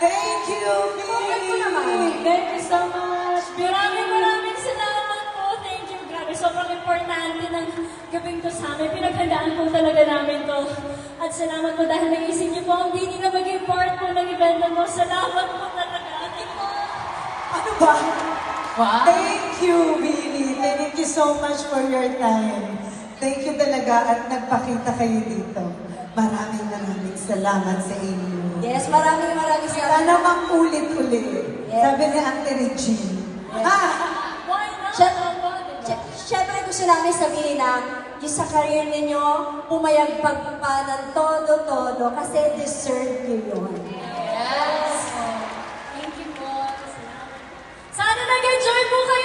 Thank you, Billy! Thank you so much. Maraming salamat po. Thank you. Grabe, sobrang importante ng gabing to sa amin. Pinaghandaan po talaga namin to. At salamat po dahil naisip niyo po ang Dini na maging part po ng event mo. Salamat po talaga. Ate po. Ano ba? Wow. Thank you, Billy. Thank you so much for your time. Thank you talaga at nagpakita kayo dito. Maraming salamat sa inyo. Yes, maraming salamat. Sana ulit-ulit. Yes. Sabi ni Ate Regine. Why not? Siyempre gusto namin sabihin na yung sa career ninyo, pumayagpag pa ng todo-todo kasi deserve nyo yun. Yes. Thank you po. Sana nag-enjoy po kayo